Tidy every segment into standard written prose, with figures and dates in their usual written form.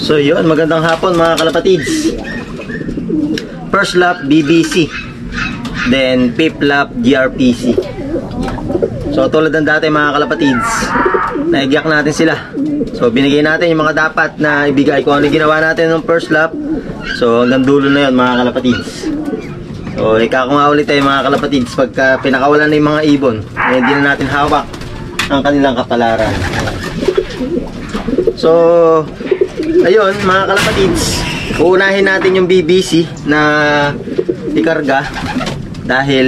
So yun, magandang hapon mga kalapatids. First lap BBC, then fifth lap GRPC. So tulad ng dati mga kalapatids, naigyak natin sila. So binigay natin yung mga dapat na ibigay kung ano ginawa natin ng first lap. So hanggang dulo na yun mga kalapatids. So ikakunga ulit tayo mga kalapatids pagka pinakawalan na yung mga ibon, hindi na natin hawak ang kanilang kapalaran. So ayun mga kalapatids, uunahin natin yung BBC na ikarga dahil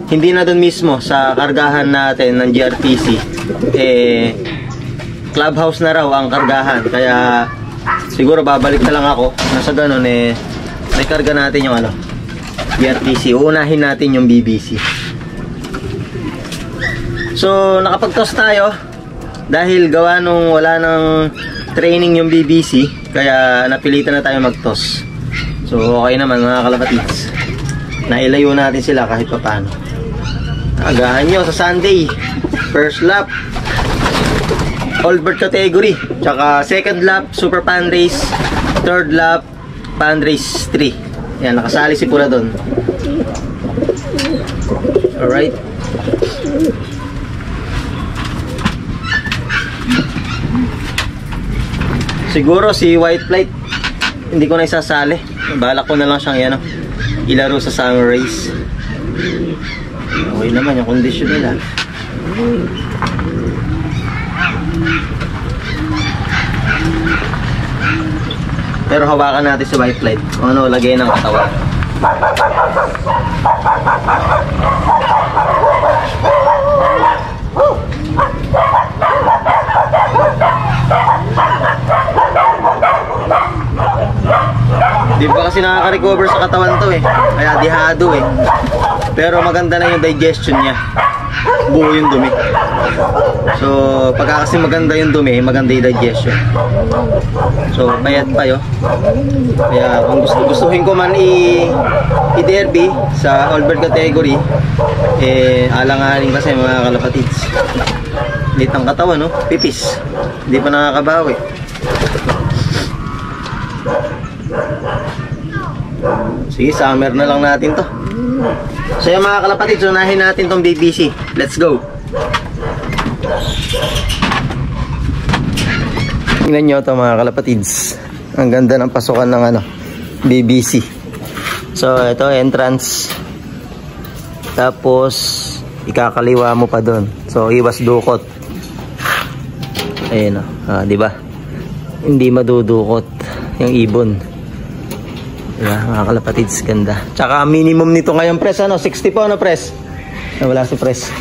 hindi na dun mismo sa kargahan natin ng GRPC clubhouse na raw ang kargahan, kaya siguro babalik na lang ako nasa ganun may karga natin yung GRPC. Uunahin natin yung BBC. So nakapag-toss tayo dahil gawa nung wala nang training yung BBC, kaya napilitan na tayo mag-toss. So okay naman mga kalapatids, nailayo natin sila kahit papano. Agahan nyo sa Sunday, first lap all bird category, tsaka second lap super pan race, third lap pan race 3. Yan, nakasali si Pura doon. Alright, siguro si White Flight hindi ko na isasali. Balak ko na lang siyang ilaro sa summer race. Okay naman yung kondisyon nila. Pero hawakan natin si White Flight kung ano lagay ng katawan. Di ba kasi nakaka-recover sa katawan to kaya dihado pero maganda na yung digestion niya, buo yung dumi. So pagka kasi maganda yung dumi, maganda yung digestion. So payat pa kaya kung gustuhin ko man i-derby sa all bird category, alanganin kasi mga kalapatids, lit ang katawan, pipis, hindi pa nakakabawi. Sige, summer na lang natin to. So yung mga kalapatids, unahin natin tong BBC. Let's go. Tingnan nyo to mga kalapatids, ang ganda ng pasukan ng BBC. So ito entrance, tapos ikakaliwa mo pa doon. So iwas dukot. Ayun di ba? Hindi madudukot yung ibon. Mga kalapatids, ganda. Tsaka minimum nito ngayon press 60 po press. Wala si press.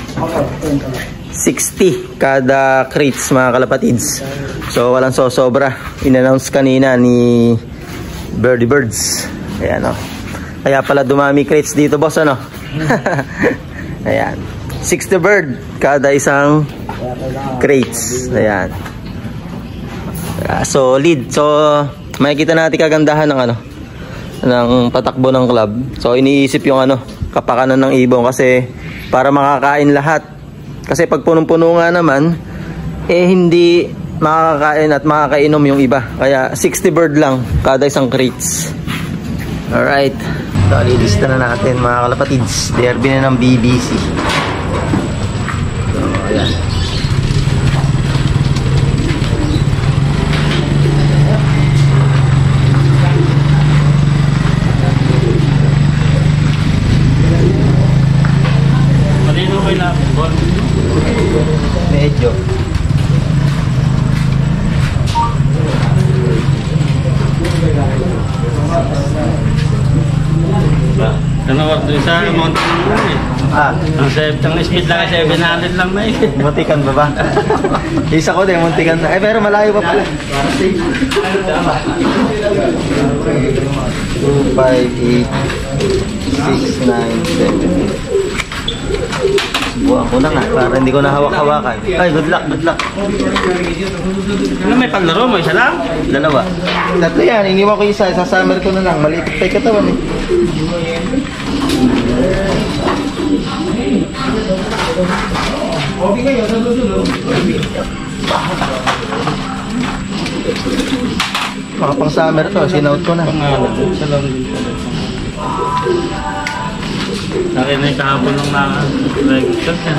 60 kada crates mga kalapatids. So walang sobra. In-announce kanina ni Birdie Birds. Ayan kaya pala dumami crates dito boss Ayan, 60 bird kada isang crates. Ayan, solid. So makikita natin kagandahan ng patakbo ng club. So iniisip yung kapakanan ng ibon kasi para makakain lahat. Kasi pag punong-puno nga naman hindi makakain at makakainom yung iba. Kaya 60 bird lang kada isang crates. Alright, so lilista na natin mga kalapatids. Derby na ng BBC. So ayan, medyo Tanawag doon sa mountain ang speed lang 700 lang may. muntikan ba? Isa ko din, muntikan na. Pero malayo pa pala. 5, 8, 6, 9, 7. Buwan ko na nga, para hindi ko na hawak-hawakan. Ay, good luck, good luck. Ano may paglaro mo? Isa lang? Dalawa. Tatlo yan, iniwan ko isa, sasummer ko na lang. Maliit pa yung katawan eh. Mga pang summer to, sinout ko na. Pangalan. Isa lang din pala. Akin ay kahapon lang na-register ka.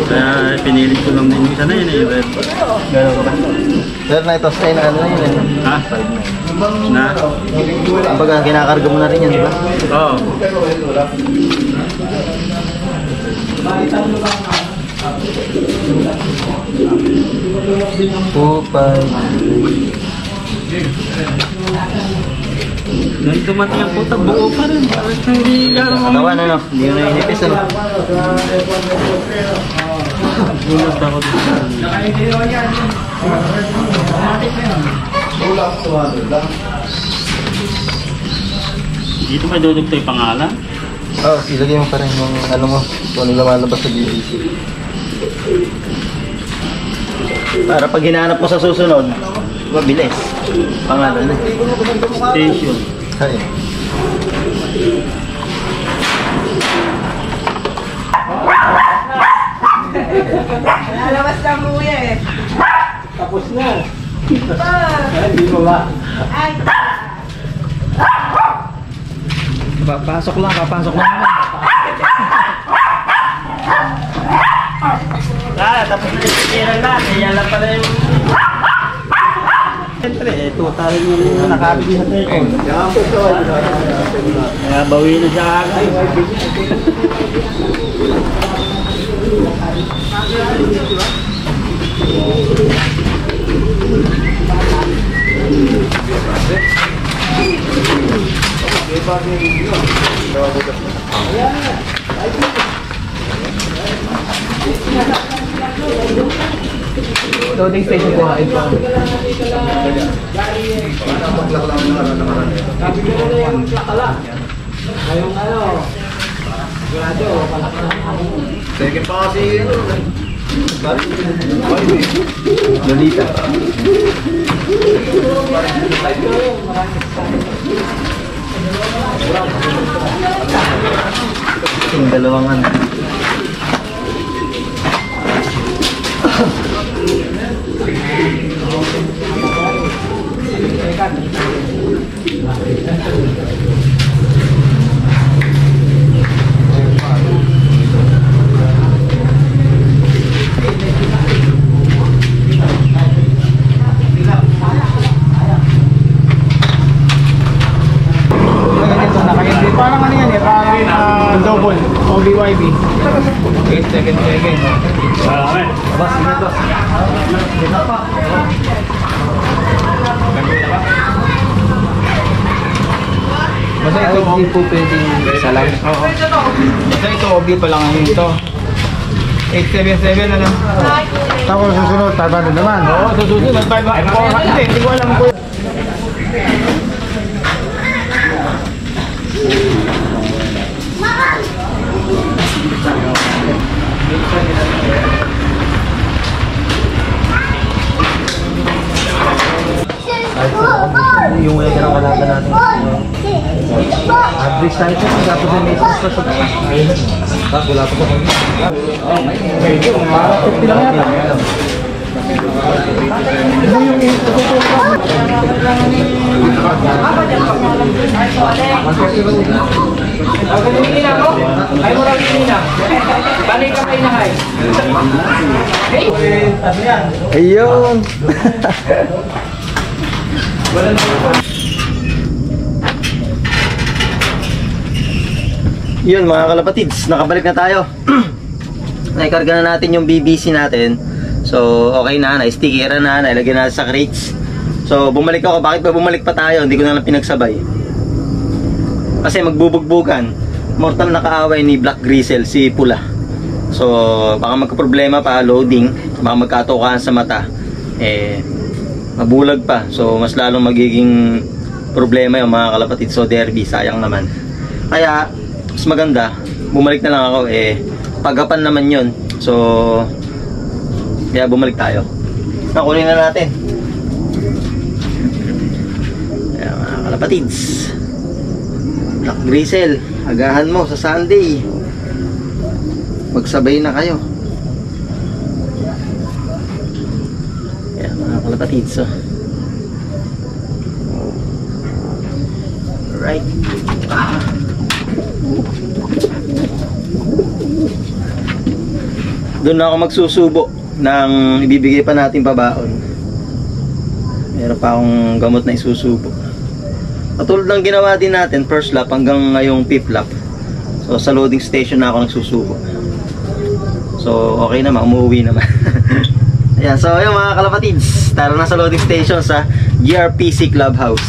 Kaya pinilit ko lang din isa na yun eh. Red. Gano'n ka ba? Pero na ito, stay na ano na yun eh. Ha? Na? Kumbaga, kinakarga mo na rin yan, di ba? Oo. Pupay. Nung dumating ang puta, buo pa rin. Parang hindi gano'n Katawan ano? Hindi mo na inipis ano? Gulat ako dito. Dito may dudugto yung pangalan? Oo, ilagay mo pa rin yung ano mo, kung ano lumalabas sa BBC. Para pag hinahanap mo sa susunod, mabilis. Pangalan na. Station. Ay. Lalabas ka muna eh. Tapos na. Hindi mo ba? Ay. Papasok lang naman. Tapos na yung pikiran natin. Yan lang pala yung... Siyempre, total yung nakabili sa tayo. Kaya bawi na siya agad. Loading station ko hain pa. Second pa kasi Lolita. Yung dalawang ano. Parang ano yan eh, parang double, OBYB. 877. Salamat. Bas, sige bas. Basta ito, Hindi po pwedeng isa lang. oo. Basta ito, OB pa lang ngayon ito. 877 ano? Tapos susunod, 500 naman. Oo, susunod, 500. Hindi ko alam ko. Yung wala ka ng kalaban natin. Average tayo ito, tapos yung may isas pa sa tapos wala pa pa. Medyo, mga 50 lang yata. Ano yung ay mo lang kanina. Balik ka kayo na hay. Ayun! Yun mga kalapatids, nakabalik na tayo. Naikarga na natin yung BBC natin. So okay na, na-stickeran na, nailagay na sa crates. So bumalik ako, bakit ba bumalik pa tayo? Hindi ko na lang pinagsabay. Kasi magbubugbugan. Mortal na kaaway ni Black Grizzle, si Pula. So baka magka-problema pa, loading, baka magkatukaan sa mata. Mabulag pa. So mas lalong magiging problema yung mga kalapatid. So derby, sayang naman. Kaya mas maganda, bumalik na lang ako pagapan naman yun. So kaya bumalik tayo. Nakunin na natin. Kaya mga kalapatids, Black Grisel, agahan mo sa Sunday. Magsabay na kayo. Kaya mga kalapatids, right. Doon na ako magsusubo ng ibibigay pa natin pabaon. Meron pa akong gamot na isusubo. Katulad ng ginawa din natin, first lap hanggang ngayong 5th lap. So sa loading station na ako nagsusubo. So okay naman, umuwi naman. Ayan, so ayun mga kalapatids, tara na sa loading station sa GRPC Clubhouse.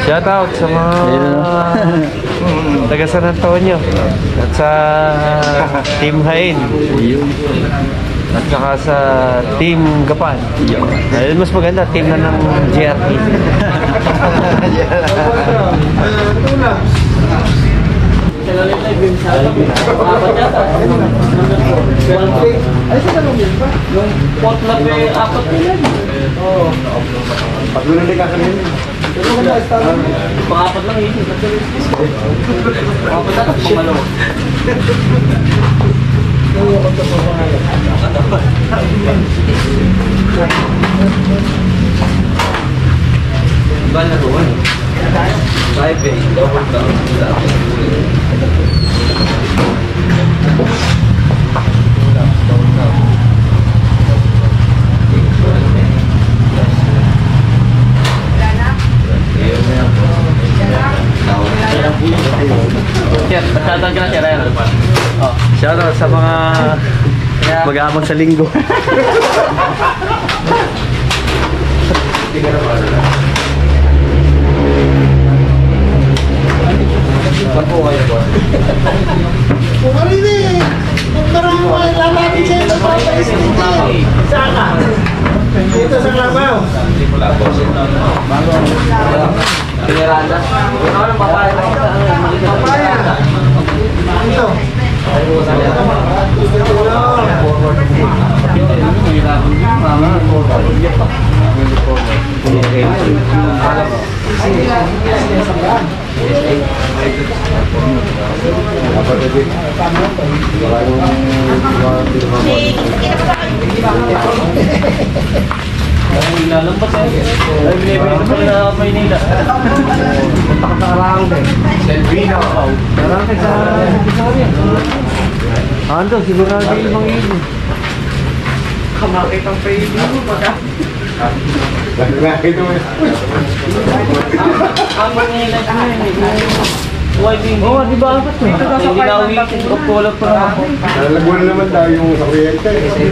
Shout out sa mga taga San Antonio at sa Team Hain at saka sa Team Gapan. Ayun, mas maganda, team na ng GRP. Pangapat lang yun. Pangapat lang, pumalo. Ba na doon? 5 double down. Shout out sa mga mag-aamang sa linggo. Dito sa Klabaw. Piniranda. Ano ang papaya? Papaya. Ito. Nilalampas eh. Ay, binibili ko na Maynila. Punta ka sa Karang din. Selvino. Karang sa Visaria. Ando, sigurado yung mga ibig. Kamakit ang pwede mo baka. Nakakita mo. Ang Maynila ko yun. Oo, di ba apat mo? Hindi na uwi. Kukulog pa naman po. Nalaguan naman tayo yung sa kuryente. Ay,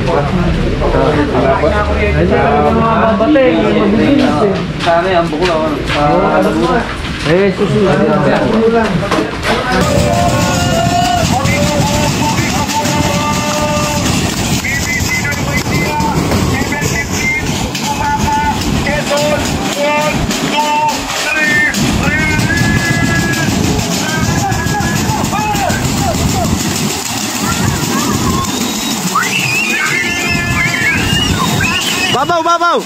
sa mga babatay, mabibilis eh. Sana yan, bukul ako. Eh, susunod lang. Babaw, babaw!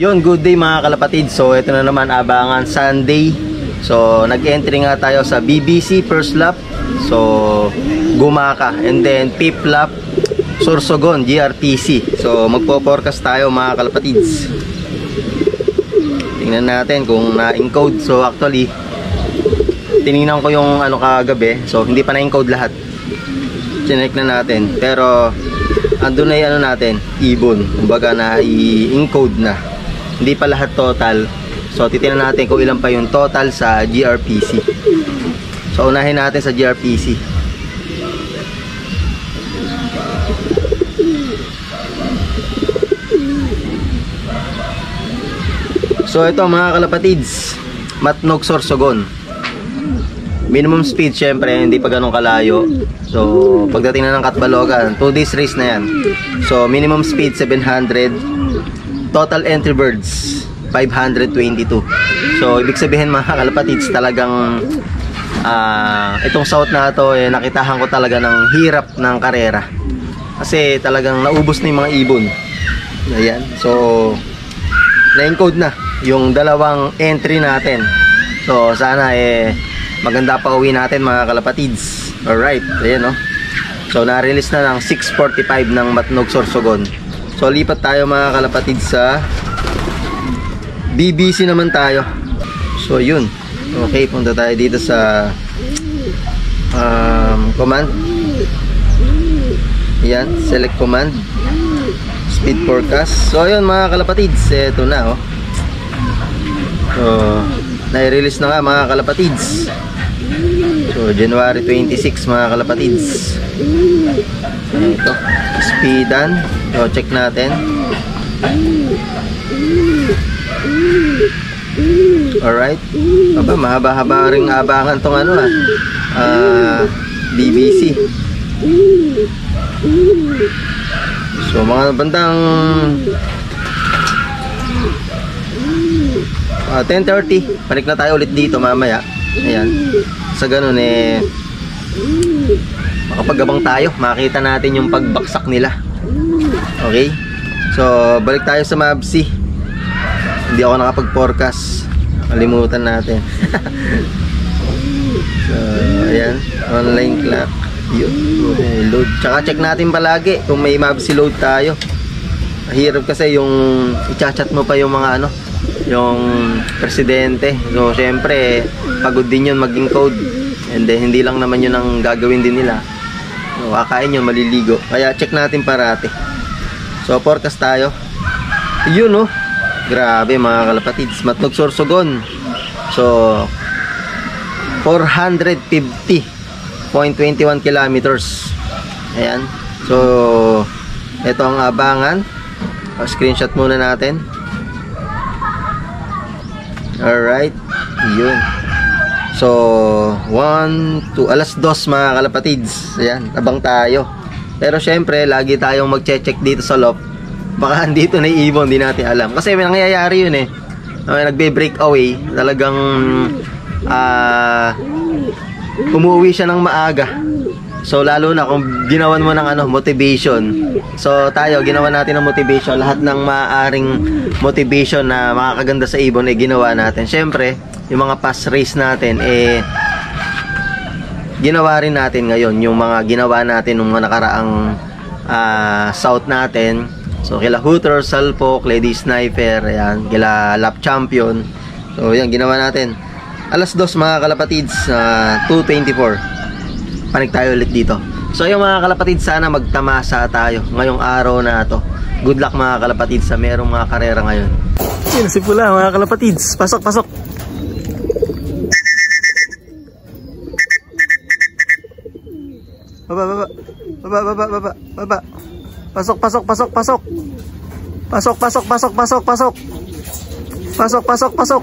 Yun, good day mga kalapatid. So ito na naman, abangan Sunday. So nag-entry nga tayo sa BBC first lap. So Gumaka, and then 5th lap Sorsogon, GRPC. So magpo-forecast tayo mga kalapatids. Tingnan natin kung na-encode. So actually tinignan ko yung ano kagabi. So hindi pa na-encode lahat. Chinek na natin. Pero andun na yung ano natin, ibon. Kumbaga na i-encode na. Hindi pa lahat total. So titingnan natin kung ilan pa yung total sa gRPC. So unahin natin sa gRPC. So ito mga kalapatids, Matnog Sorsogon. Minimum speed syempre, hindi pa ganun kalayo. So pagdating na ng Katbalogan, 2 days race na yan. So minimum speed 700. Total entry birds 522. So ibig sabihin mga kalapatids, talagang itong south na ito nakitahan ko talaga ng hirap ng karera. Kasi talagang naubos na yung mga ibon. Ayan. So na-encode na yung dalawang entry natin. So sana maganda pa uwi natin mga kalapatids. Alright, ayan no. So na-release na ng 6:45 ng Matnog Sorsogon. So lipat tayo mga kalapatids sa BBC naman tayo. So yun. Okay, punta tayo dito sa command. Yan, select command, speed forecast. So ayun mga kalapatids, eto na oh. So na-release na nga mga kalapatids. So January 26 mga kalapatids. Ito, speedan. So check natin. Alright. Aba, mahaba-haba ring abangan tong ano BBC. So mga bandang 10:30, balik na tayo ulit dito mamaya. Ayan. Sa ganun makapagabang tayo, makita natin yung pagbaksak nila. Okay? So balik tayo sa Mabsi. Hindi ako nakapag-forecast. Kalimutan natin. So ayan, online clock. Yun, load. Tsaka check natin palagi kung may Mabsi load tayo. Mahirap kasi yung i-chat mo pa yung mga yung presidente. So syempre pagod din yun mag-encode. And then hindi lang naman yun ang gagawin din nila. So kakain yun, maliligo. Kaya check natin parati. So forecast tayo. Yun oh. Grabe mga kalapatids, Matnog Sorsogon. So 450.21 kilometers. Ayan. So ito ang abangan. Screenshot muna natin. Alright. Yun. So 1, 2, alas 2 mga kalapatids. Ayan, abang tayo. Pero syempre lagi tayong mag-check dito sa loft. Baka andito na ibon, di natin alam. Kasi may nangyayari yun nagbe-break away. Talagang umuwi siya ng maaga. So lalo na kung ginawan mo ng motivation. So tayo, ginawa natin ng motivation. Lahat ng maaaring motivation na makakaganda sa ibon ginawa natin. Syempre, yung mga past race natin ginawa rin natin ngayon. Yung mga ginawa natin nung mga nakaraang south natin. So kila Hooter, Salpok, Lady Sniper, ayan, kila Lap Champion. So yan, ginawa natin. Alas 2 mga kalapatids, 2:24. Panik tayo ulit dito. So yung mga kalapatids, sana magtamasa tayo ngayong araw na to. Good luck mga kalapatids sa merong mga karera ngayon. Yan si Pula mga kalapatids. Pasok, pasok. Baba, baba. Baba, baba, baba, baba. Pasok, pasok, pasok, pasok. Pasok, pasok, pasok, pasok, pasok. Pasok, pasok, pasok.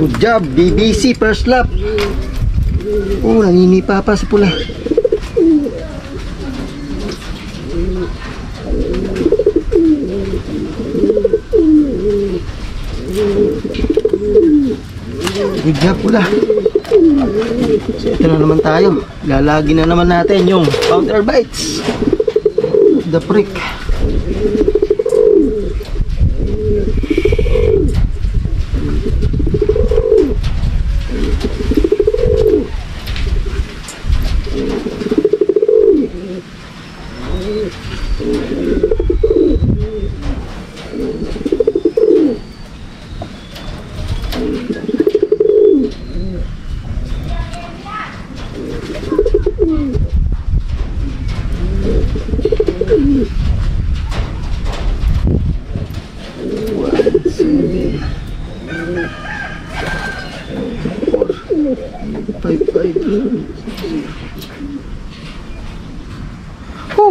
Good job, BBC first lap. Oh, naninipa pa si Pula. Good job, Pula. So, ito na naman tayo. Lalagi na naman natin yung counter bites. The prick.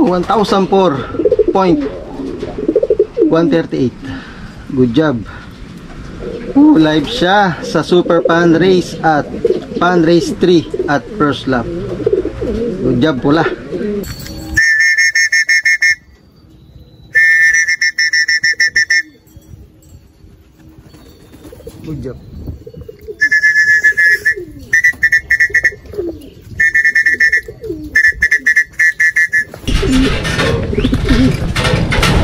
1004.138. Good job. Live siya sa Super Pan Race at Pan Race 3 at first lap. Good job pula. Good job.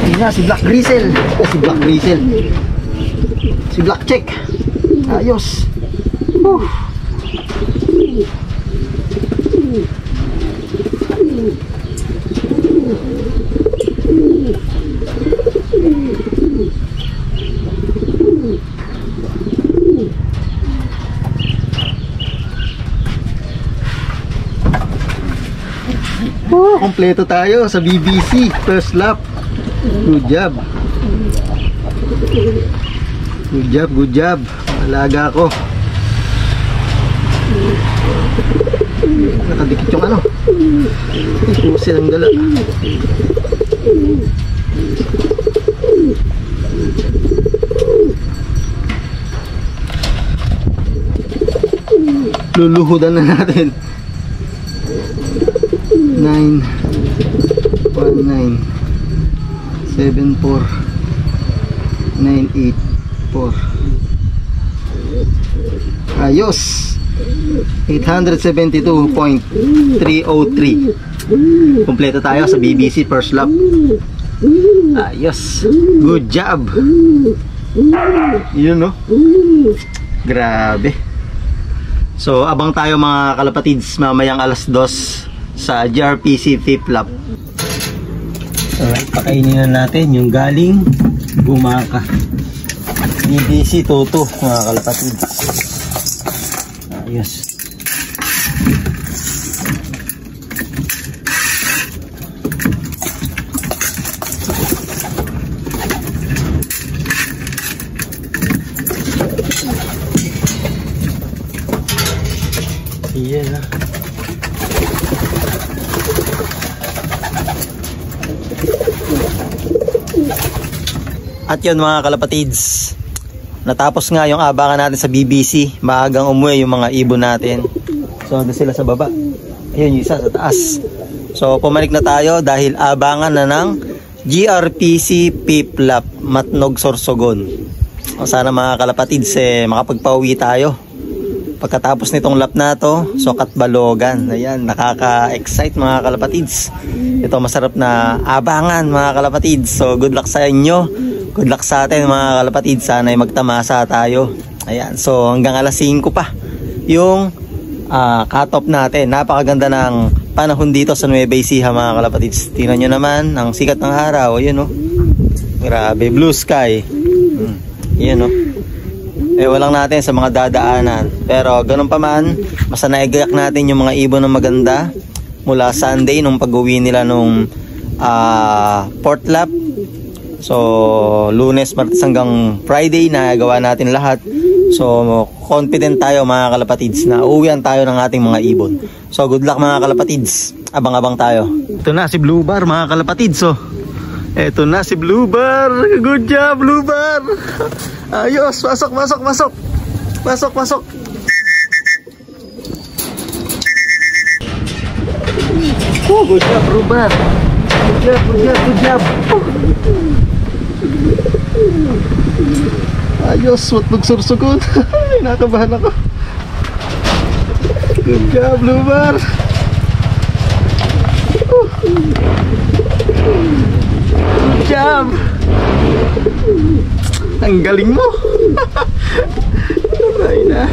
Ayun na, si Black Grizzle. Si Black Grizzle. Si Black Check. Ayos. Kompleto tayo sa BBC first lap. Good job. Good job, good job. Alaga ko. Nakadikit yung ano. Pusil ang dala. Luluhudan na natin. 9197498 ayos. 872.303. Kompleto tayo sa BBC first lap. Ayos. Good job. Yun no. Grabe. So abang tayo mga kalapatids mamayang alas 2 sa GRPC 5th lap. Alright, pakainin na natin yung galing Bumaka. BBC Toto mga kalapatids. Ayos. Iyan na. At yun mga kalapatids, natapos nga yung abangan natin sa BBC. Maagang umuwi yung mga ibon natin. So doon sila sa baba. Ayun yung isa sa taas. So pumalik na tayo dahil abangan na ng GRPC 5th lap Matnog Sorsogon. So, sana mga kalapatids makapagpauwi tayo pagkatapos nitong lap na to. So Katbalogan. Ayan, nakaka-excite mga kalapatids. Ito masarap na abangan mga kalapatids. So good luck sa inyo. Good luck sa atin mga kalapatid. Sana ay magtamasa tayo. Ayan. So hanggang alas 5 pa yung cut-off natin. Napakaganda ng panahon dito sa Nueva Ecija mga kalapatids. Tingnan nyo naman ang sikat ng araw. Ayun oh. Grabe. Blue sky. Ayun oh. Walang natin sa mga dadaanan. Pero ganun pa man, basta naigayak natin yung mga ibon ng maganda mula Sunday nung pag-uwi nila nung 4th lap. So Lunes, Martes hanggang Friday nagawa natin lahat. So confident tayo mga kalapatids na uuwian tayo ng ating mga ibon. So good luck mga kalapatids. Abang-abang tayo. Ito na si Blue Bar mga kalapatids. So ito na si Blue Bar. Good job Blue Bar. Ayos, pasok. Good job Blue Bar. Good job. Ayos, Matnog Sorsogon. Nakabahan ako. Good job, Blue Bar. Good job. Ang galing mo. Ay na.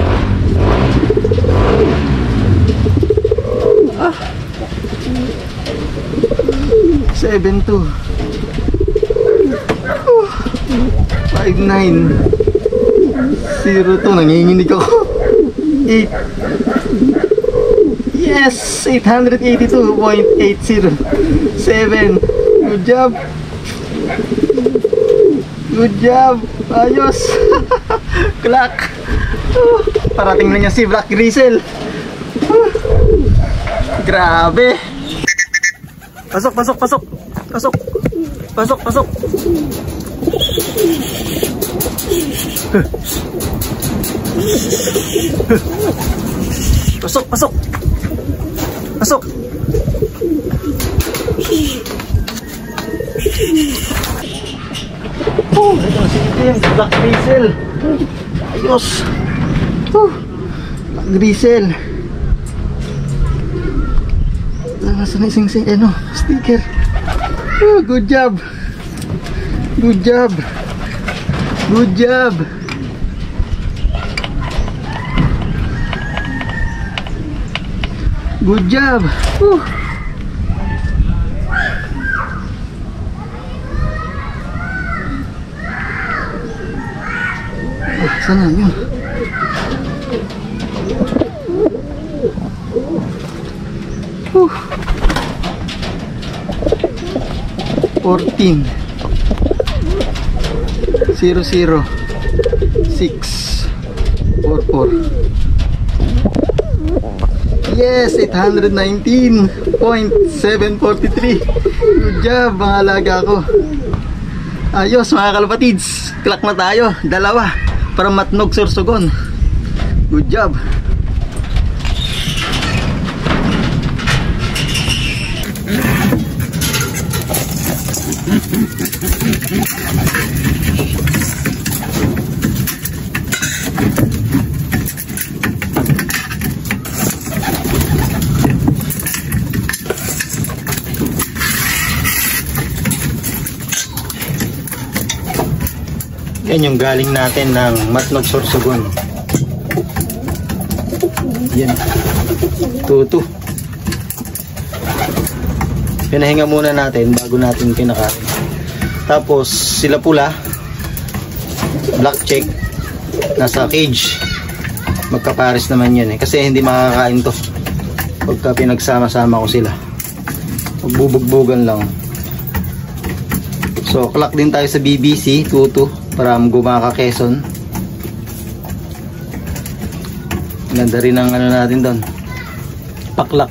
7-2 5-9 0-2. Nanginginig ako. 8. Yes, 882.80. 7. Good job. Ayos. Clock. Parating na niya si Black Grizzle. Grabe. Pasok, pasok, pasok. Pasok. Pasok, pasok. Pasok, pasok. Pasok. Ito si Tim, Black Grisel. Ayos. Black Grisel. Nasa na isang sticker. Good job. Good job. Good job. Good job. Sana yun. Whew. 14 00 6 44. Yes, 819.743. Good job, mga alaga ko. Ayos mga kalapatids, clock na tayo, dalawa para Matnog Sorsogon. Good job. Yan yung galing natin ng Matnog Sorsogon. Yan. Tutu. Pinahinga muna natin bago natin kinakain. Tapos sila pula, black check, nasa cage. Magkapares naman yan kasi hindi makakain to pagka pinagsama-sama ko sila. Magbubugbugan lang. So clock din tayo sa BBC Tutu para gumaka Quezon. Ganda rin ang natin doon, paklak.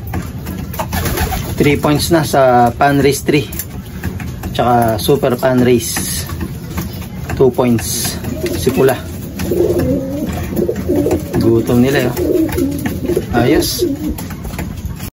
3 points na sa pan race 3 tsaka super pan race 2 points. Si pula gutom nila yun. Ayos.